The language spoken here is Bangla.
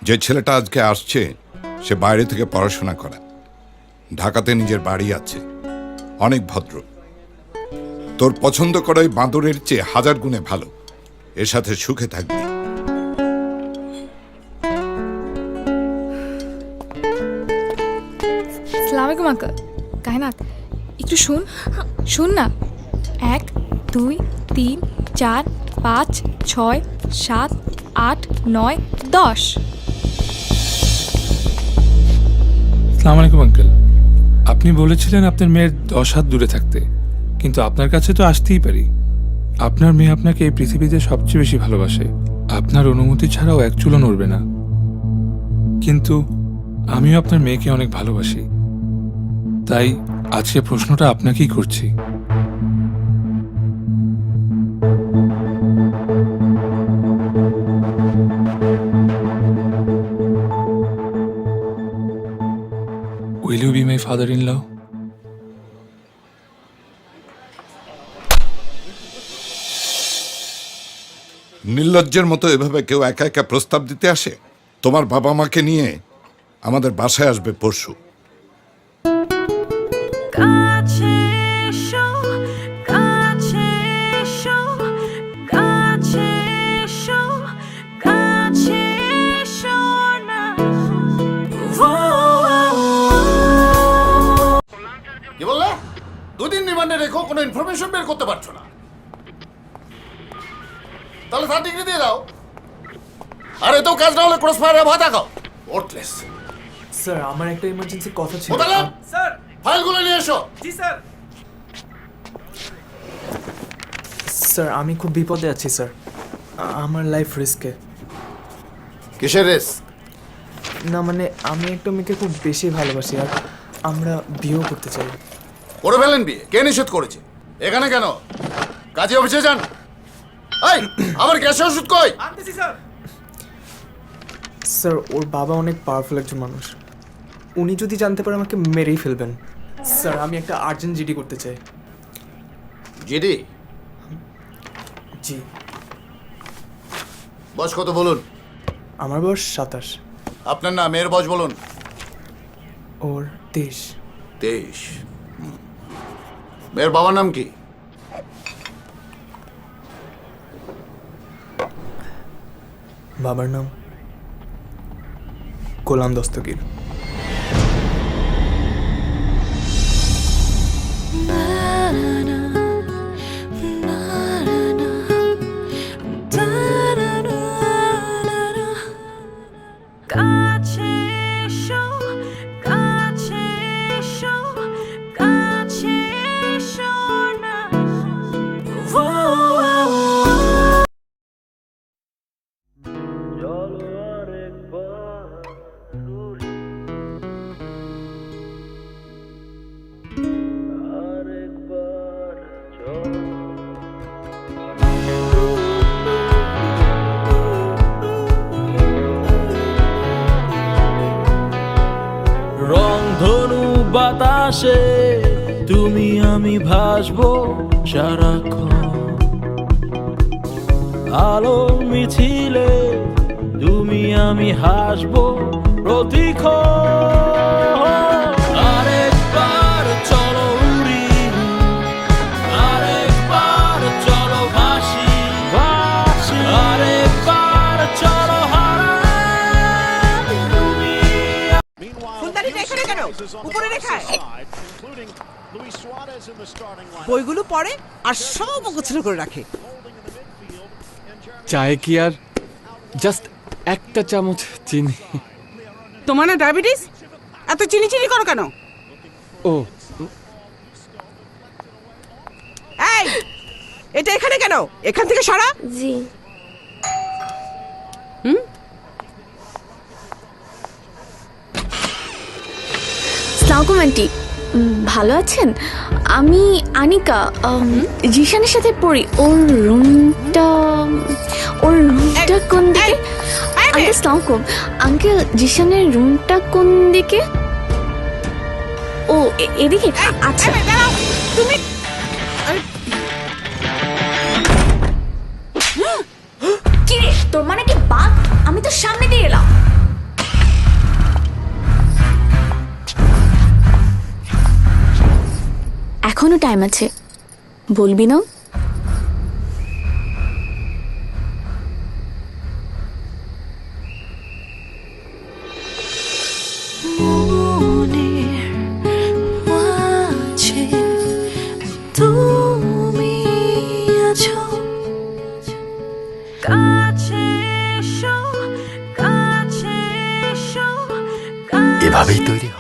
যে ছেলেটা আজকে আসছে সে বাইরে থেকে পড়াশোনা করা, ঢাকাতে নিজের বাড়ি আছে, অনেক ভদ্র। তোর পছন্দ করা ওই বাঁদরের চেয়ে 1000 গুণে ভালো। এর সাথে সুখে থাকবি। আসসালামু আলাইকুম আঙ্কেল। কায়নাত একটু শুন না। 1 2 3 4 5 6 7 8 9 10। আসসালামু আলাইকুম আঙ্কেল। আপনি বলেছিলেন আপনার মেয়ের 10 হাত দূরে থাকতে, কিন্তু আপনার কাছে তো আসতেই পারি। আপনার মেয়ে আপনাকে এই পৃথিবীতে সবচেয়ে বেশি ভালোবাসে। আপনার অনুমতি ছাড়াও এক চুলও নড়বে না। কিন্তু আমিও আপনার মেয়েকে অনেক ভালোবাসি, তাই আজকে প্রশ্নটা আপনাকেই করছি। Will you be my father-in-law? নির্লজ্জের মতো এভাবে কেউ একা একা প্রস্তাব দিতে আসে? তোমার বাবা মাকে নিয়ে আমাদের বাসায় আসবে পরশু। কি বললে? 2 দিন রিমান্ডে রেখো, কোনো ইনফরমেশন বের করতে পারছো না? তাহলে 3 ডিগ্রি দিয়ে দাও। আরে তো কাজ না হলে ক্রস ফায়ারে ভয় দেখাও। ওর্থলেস। স্যার, আমার একটা ইমার্জেন্সি কথা ছিল। স্যার, ফাইলগুলো নিয়ে এসো। জি স্যার। স্যার, আমি খুব বিপদে আছি স্যার। আমার লাইফ রিস্কে। কিসের রিস্ক? না মানে আমি একটা মেয়েকে খুব বেশি ভালোবাসি, আর আমরা বিয়েও করতে চাই। করে ফেলেন বিয়ে। কে নিষেধ করেছে? এখানে কেন? কাজে অফিসে যান। এই, আমার গ্যাসের ওষুধ কই? আনতেছি স্যার। স্যার, ওর বাবা অনেক পাওয়ারফুল একজন মানুষ। উনি যদি জানতে পারে আমাকে মেরেই ফেলবেন। স্যার, আমি একটা আর্জেন্ট জিডি করতে চাই। জিডি? জি। বয়স কত বলুন? আমার বয়স 27। আপনার নাম, মেয়ের বয়স বলুন। ওর 23। 23। মেয়ের বাবার নাম কি? বাবার নাম গোলাম দস্তগীর। রংধনু বাতাসে তুমি আমি ভাসবো সারাক্ষণ, আলো মিছিলে তুমি আমি হাসবো প্রতিক্ষণ। আরেকবার চলো উড়ি, আরেকবার চলো ভাসি, আরেকবার চলো হারাই তুমি। ফুলদানিটা এখানে কেন? উপরে রেখায় বইগুলো পড়ে আর সব গোছানো করে রাখে। চায়ে কি আর জাস্ট একটা চামচ চিনি? তোমার না ডায়াবেটিস? এত চিনি চিনি করো কেন? ও এই, এটা এখানে কেন? এখান থেকে সরা। জি। আসসালামু আলাইকুম আন্টি, ভালো আছেন? আমি আনিকা, জিশানের সাথে পড়ি। ওর রুমটা কোন দিকে? আঙ্কেল আসসালামু আলাইকুম। আঙ্কেল, জিশানের রুমটা কোন দিকে? ও এদিকে? আচ্ছা। তুমি কি রে, তোর মানে কি বাঘ? আমি তো সামনে দিয়ে এলাম। এখনো টাইম আছে, বলবি না? মনের মাঝে তুই